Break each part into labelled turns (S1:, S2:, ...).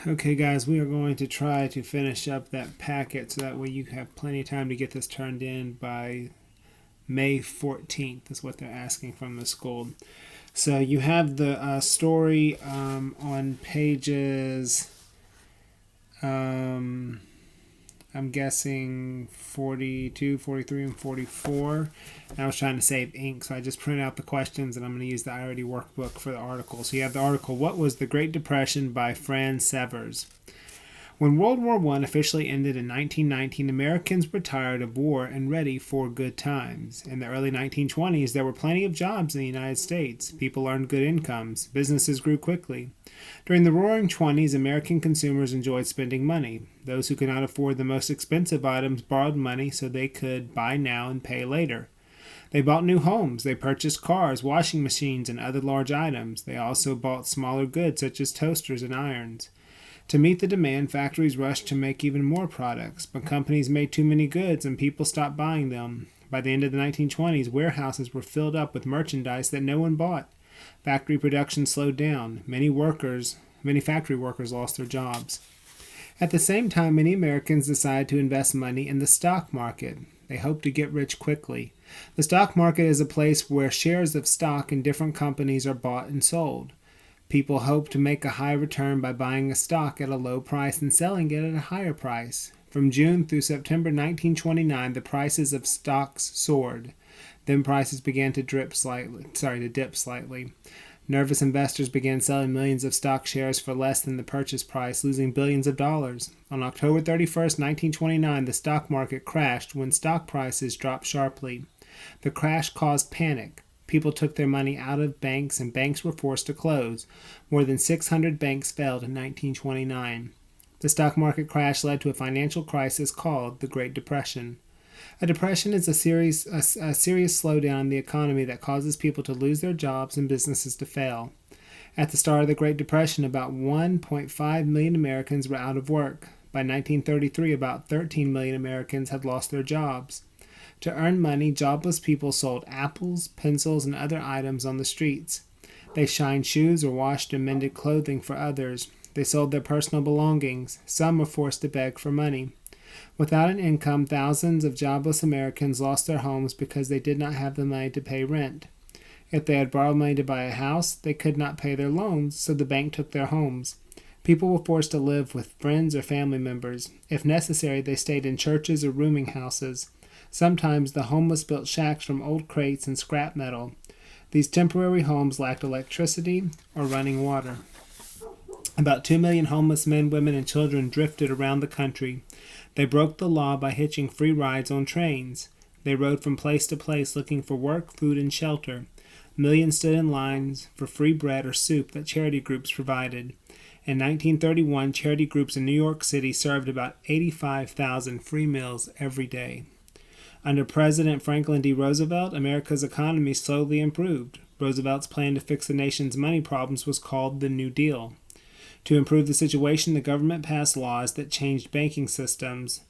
S1: Okay, guys, we are going to try to finish up that packet so that way you have plenty of time to get this turned in by May 14th, is what they're asking from the school. So you have the story on pages, I'm guessing 42, 43, and 44. And I was trying to save ink, so I just printed out the questions, and I'm going to use the iReady workbook for the article. So you have the article, What Was the Great Depression by Fran Severs. When World War I officially ended in 1919, Americans were tired of war and ready for good times. In the early 1920s, there were plenty of jobs in the United States. People earned good incomes. Businesses grew quickly. During the Roaring Twenties, American consumers enjoyed spending money. Those who could not afford the most expensive items borrowed money so they could buy now and pay later. They bought new homes. They purchased cars, washing machines, and other large items. They also bought smaller goods such as toasters and irons. To meet the demand, factories rushed to make even more products, but companies made too many goods and people stopped buying them. By the end of the 1920s, warehouses were filled up with merchandise that no one bought. Factory production slowed down. Many factory workers lost their jobs. At the same time, many Americans decided to invest money in the stock market. They hoped to get rich quickly. The stock market is a place where shares of stock in different companies are bought and sold. People hope to make a high return by buying a stock at a low price and selling it at a higher price. From June through September 1929, the prices of stocks soared. Then prices began to dip slightly. Nervous investors began selling millions of stock shares for less than the purchase price, losing billions of dollars. On October 31st, 1929, the stock market crashed when stock prices dropped sharply. The crash caused panic. People took their money out of banks and banks were forced to close. More than 600 banks failed in 1929. The stock market crash led to a financial crisis called the Great Depression. A depression is a serious slowdown in the economy that causes people to lose their jobs and businesses to fail. At the start of the Great Depression, about 1.5 million Americans were out of work. By 1933, about 13 million Americans had lost their jobs. To earn money, jobless people sold apples, pencils, and other items on the streets. They shined shoes or washed and mended clothing for others. They sold their personal belongings. Some were forced to beg for money. Without an income, thousands of jobless Americans lost their homes because they did not have the money to pay rent. If they had borrowed money to buy a house, they could not pay their loans, so the bank took their homes. People were forced to live with friends or family members. If necessary, they stayed in churches or rooming houses. Sometimes the homeless built shacks from old crates and scrap metal. These temporary homes lacked electricity or running water. About 2 million homeless men, women, and children drifted around the country. They broke the law by hitching free rides on trains. They rode from place to place looking for work, food, and shelter. Millions stood in lines for free bread or soup that charity groups provided. In 1931, charity groups in New York City served about 85,000 free meals every day. Under President Franklin D. Roosevelt, America's economy slowly improved. Roosevelt's plan to fix the nation's money problems was called the New Deal. To improve the situation, the government passed laws that changed banking systems,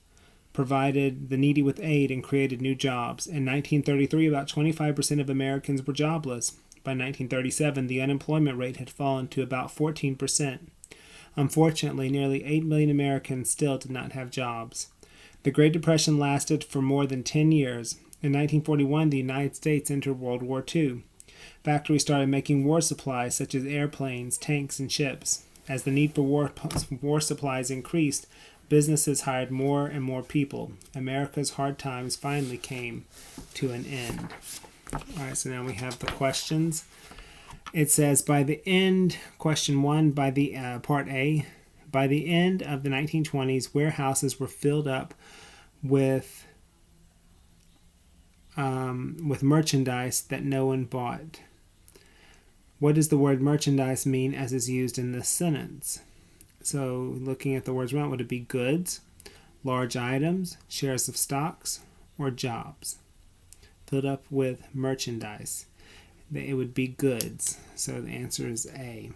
S1: provided the needy with aid, and created new jobs. In 1933, about 25% of Americans were jobless. By 1937, the unemployment rate had fallen to about 14%. Unfortunately, nearly 8 million Americans still did not have jobs. The Great Depression lasted for more than 10 years. In 1941, the United States entered World War II. Factories started making war supplies such as airplanes, tanks, and ships. As the need for war supplies increased, businesses hired more and more people. America's hard times finally came to an end. All right, so now we have the questions. It says, question 1, part A, by the end of the 1920s, warehouses were filled up with merchandise that no one bought. What does the word merchandise mean as is used in this sentence? So looking at the words around, would it be goods, large items, shares of stocks, or jobs? Filled up with merchandise. It would be goods. So the answer is A.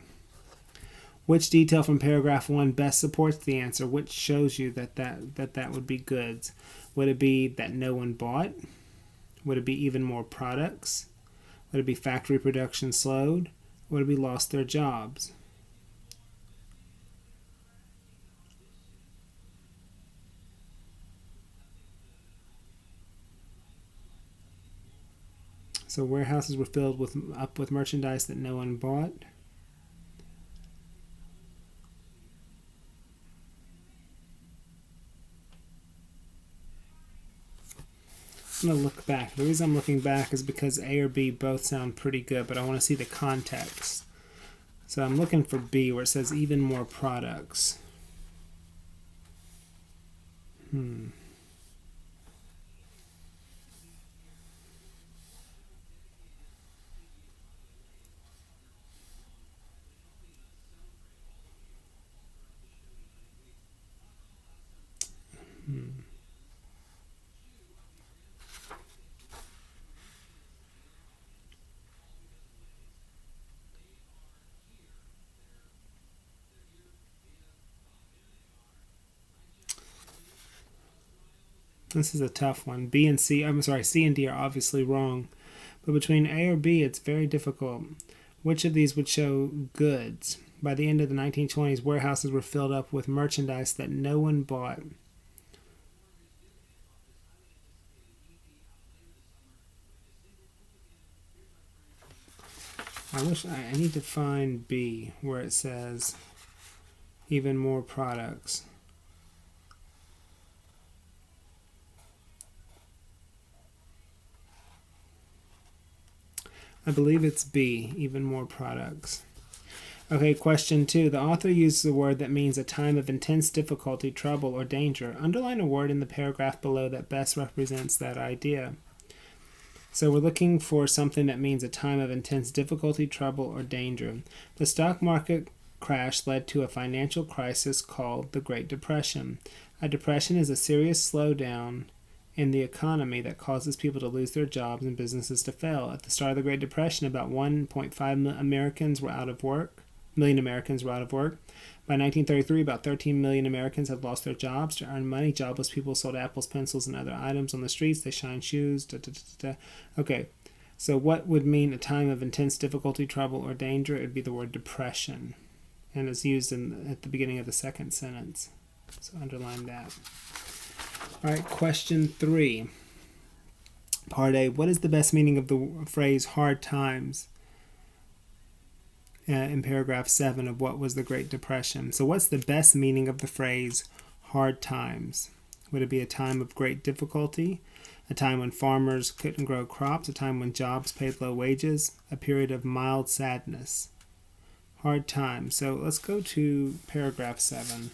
S1: Which detail from paragraph 1 best supports the answer? Which shows you that would be goods? Would it be that no one bought? Would it be even more products? Would it be factory production slowed? Would it be lost their jobs? So warehouses were filled up with merchandise that no one bought. I'm going to look back. The reason I'm looking back is because A or B both sound pretty good, but I want to see the context. So I'm looking for B where it says even more products. This is a tough one. B and C, I'm sorry, C and D are obviously wrong. But between A or B, it's very difficult. Which of these would show goods? By the end of the 1920s, warehouses were filled up with merchandise that no one bought. I need to find B where it says even more products. I believe it's B, even more products. Okay, question 2. The author uses a word that means a time of intense difficulty, trouble, or danger. Underline a word in the paragraph below that best represents that idea. So we're looking for something that means a time of intense difficulty, trouble, or danger. The stock market crash led to a financial crisis called the Great Depression. A depression is a serious slowdown in the economy that causes people to lose their jobs and businesses to fail. At the start of the Great Depression, about 1.5 million Americans were out of work. By 1933, about 13 million Americans had lost their jobs. To earn money, jobless people sold apples, pencils, and other items on the streets. They shined shoes. Okay, so what would mean a time of intense difficulty, trouble, or danger? It would be the word depression. And it's used at the beginning of the second sentence. So underline that. All right, question 3. Part A. What is the best meaning of the phrase hard times in paragraph 7 of What Was the Great Depression? So what's the best meaning of the phrase hard times? Would it be a time of great difficulty, a time when farmers couldn't grow crops, a time when jobs paid low wages, a period of mild sadness? Hard times. So let's go to paragraph 7.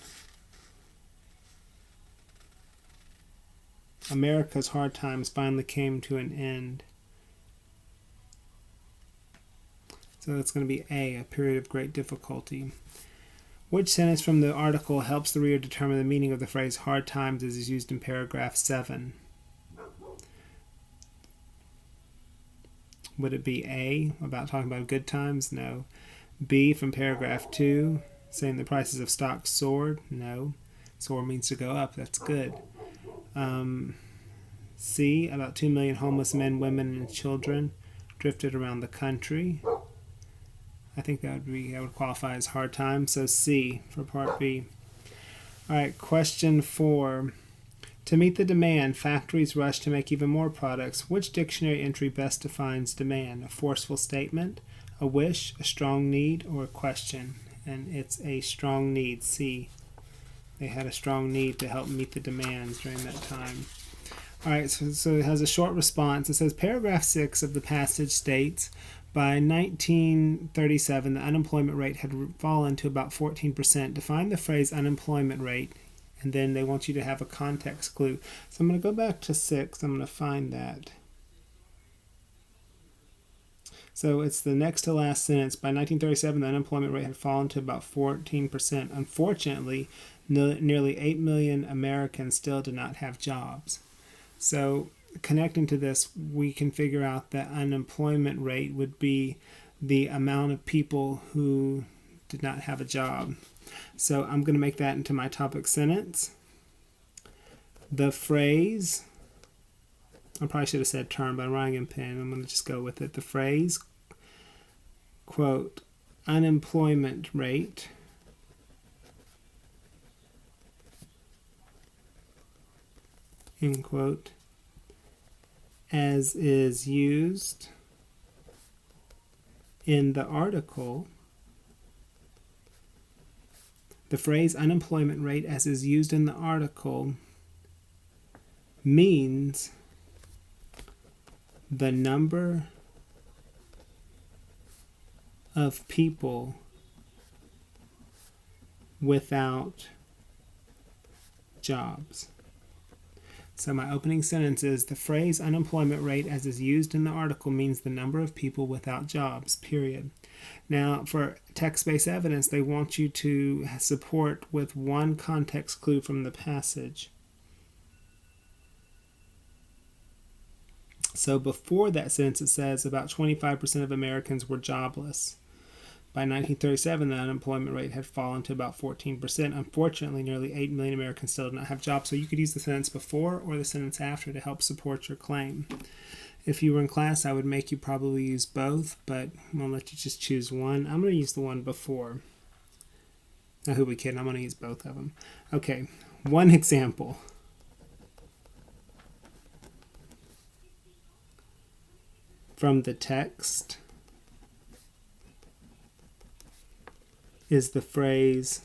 S1: America's hard times finally came to an end. So that's going to be A, a period of great difficulty. Which sentence from the article helps the reader determine the meaning of the phrase hard times as is used in paragraph 7? Would it be A, about talking about good times? No. B, from paragraph 2, saying the prices of stocks soared? No. Soar means to go up. That's good. C, about 2 million homeless men, women, and children drifted around the country. I think that would qualify as hard times. So C for part B. All right, question 4. To meet the demand, factories rush to make even more products. Which dictionary entry best defines demand? A forceful statement, a wish, a strong need, or a question? And it's a strong need, C. They had a strong need to help meet the demands during that time. All right, so it has a short response. It says, paragraph 6 of the passage states, by 1937, the unemployment rate had fallen to about 14%. Define the phrase unemployment rate, and then they want you to have a context clue. So I'm going to go back to 6. I'm going to find that. So it's the next to last sentence. By 1937, the unemployment rate had fallen to about 14%. Unfortunately, nearly 8 million Americans still did not have jobs. So connecting to this, we can figure out that unemployment rate would be the amount of people who did not have a job. So I'm going to make that into my topic sentence. The phrase, I probably should have said term, but I'm writing in pen. I'm going to just go with it. The phrase, quote, unemployment rate, end quote, as is used In the article, the phrase unemployment rate as is used in the article means the number of people without jobs. So my opening sentence is, the phrase unemployment rate as is used in the article means the number of people without jobs, period. Now, for text-based evidence, they want you to support with one context clue from the passage. So before that sentence, it says about 25% of Americans were jobless. By 1937, the unemployment rate had fallen to about 14%. Unfortunately, nearly 8 million Americans still do not have jobs. So you could use the sentence before or the sentence after to help support your claim. If you were in class, I would make you probably use both, but I'm going to let you just choose one. I'm going to use the one before. Now, who we kidding? I'm going to use both of them. Okay, one example. From the text is the phrase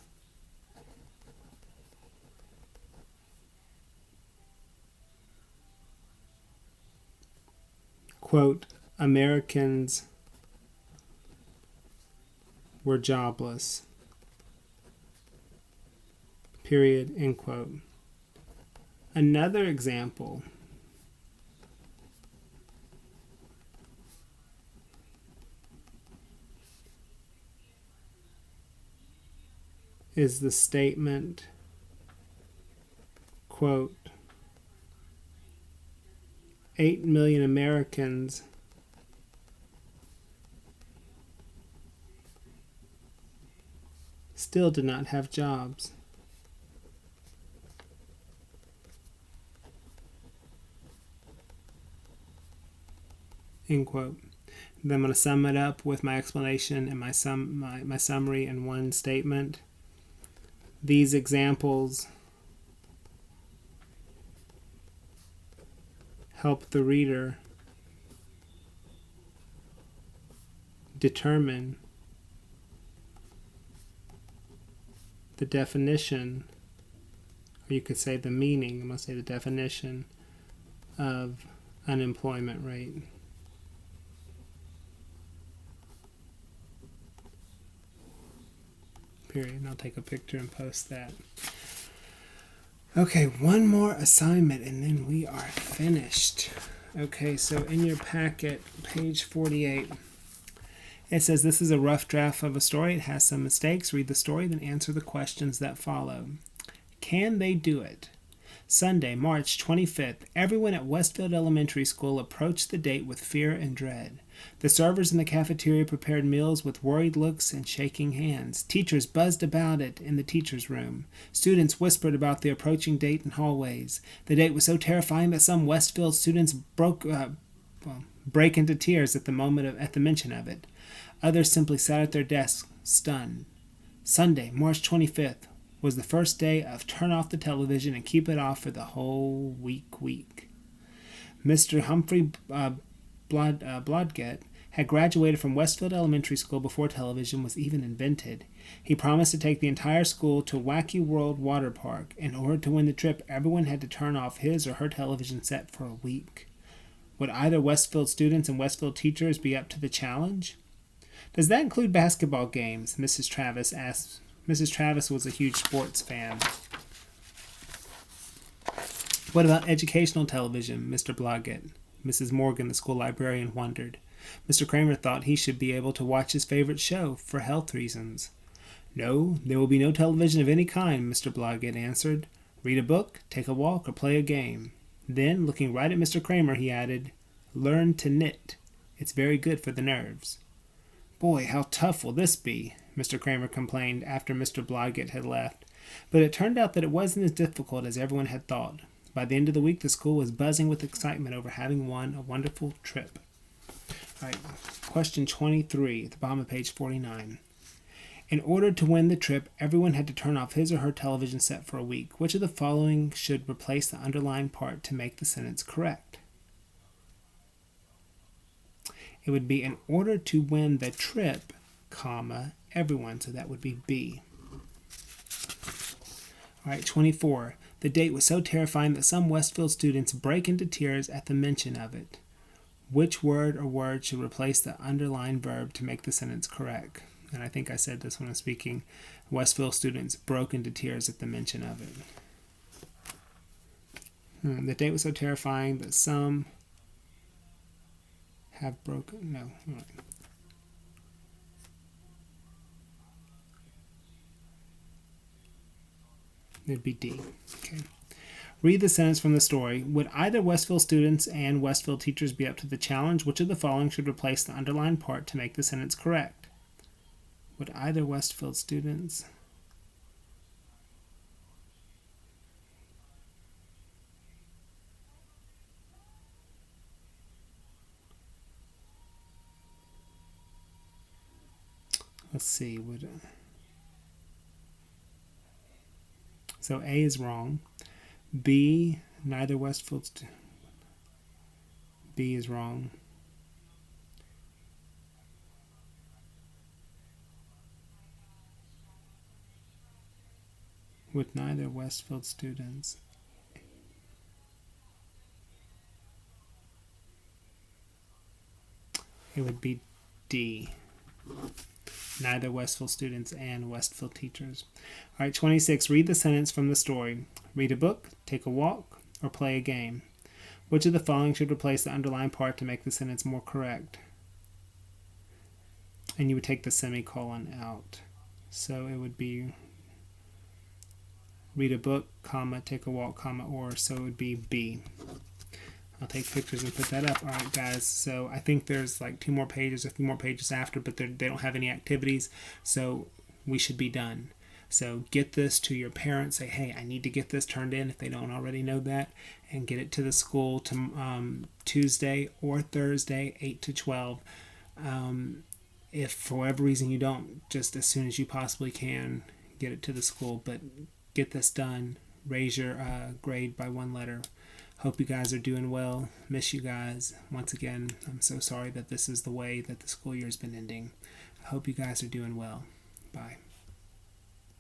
S1: quote, Americans were jobless, period, end quote. Another example is the statement, quote, 8 million Americans still do not have jobs. End quote. Then I'm going to sum it up with my explanation and my summary in one statement. These examples help the reader determine the definition, or you could say the meaning, I'm going to say the definition of unemployment rate. Period. And I'll take a picture and post that. Okay, one more assignment and then we are finished. Okay, so in your packet, page 48, it says this is a rough draft of a story. It has some mistakes. Read the story, then answer the questions that follow. Can they do it? Sunday, March 25th, everyone at Westfield Elementary School approached the date with fear and dread. The servers in the cafeteria prepared meals with worried looks and shaking hands. Teachers buzzed about it in the teacher's room. Students whispered about the approaching date in hallways. The date was so terrifying that some Westfield students break into tears at the mention of it. Others simply sat at their desks, stunned. Sunday, March 25th, was the first day of turn off the television and keep it off for the whole week. Mr. Humphrey Blodgett had graduated from Westfield Elementary School before television was even invented. He promised to take the entire school to Wacky World Water Park. In order to win the trip, everyone had to turn off his or her television set for a week. Would either Westfield students and Westfield teachers be up to the challenge? Does that include basketball games? Mrs. Travis asked. Mrs. Travis was a huge sports fan. What about educational television, Mr. Blodgett? Mrs. Morgan, the school librarian, wondered. Mr. Kramer thought he should be able to watch his favorite show for health reasons. No, there will be no television of any kind, Mr. Blodgett answered. Read a book, take a walk, or play a game. Then, looking right at Mr. Kramer, he added, learn to knit. It's very good for the nerves. Boy, how tough will this be? Mr. Kramer complained after Mr. Blodgett had left. But it turned out that it wasn't as difficult as everyone had thought. By the end of the week, the school was buzzing with excitement over having won a wonderful trip. All right, question 23 at the bottom of page 49. In order to win the trip, everyone had to turn off his or her television set for a week. Which of the following should replace the underlined part to make the sentence correct? It would be in order to win the trip, comma, everyone. So that would be B. All right, 24. The date was so terrifying that some Westfield students break into tears at the mention of it. Which word or words should replace the underlined verb to make the sentence correct? And I think I said this when I was speaking. Westfield students broke into tears at the mention of it. The date was so terrifying that some have broken. No. All right. It'd be D. Okay. Read the sentence from the story. Would either Westfield students and Westfield teachers be up to the challenge? Which of the following should replace the underlined part to make the sentence correct? Would either Westfield students... Let's see. So A is wrong. B, neither Westfield. B is wrong. With neither Westfield students. It would be D. Neither Westfield students and Westfield teachers. All right, 26. Read the sentence from the story. Read a book, take a walk, or play a game. Which of the following should replace the underlined part to make the sentence more correct? And you would take the semicolon out. So it would be read a book, comma, take a walk, comma, or. So it would be B. I'll take pictures and put that up. All right, guys. So I think there's like 2 more pages, a few more pages after, but they don't have any activities. So we should be done. So get this to your parents. Say, hey, I need to get this turned in if they don't already know that. And get it to the school to Tuesday or Thursday, 8 to 12. If for whatever reason you don't, just as soon as you possibly can, get it to the school. But get this done. Raise your grade by 1 letter. Hope you guys are doing well. Miss you guys. Once again, I'm so sorry that this is the way that the school year has been ending. I hope you guys are doing well. Bye.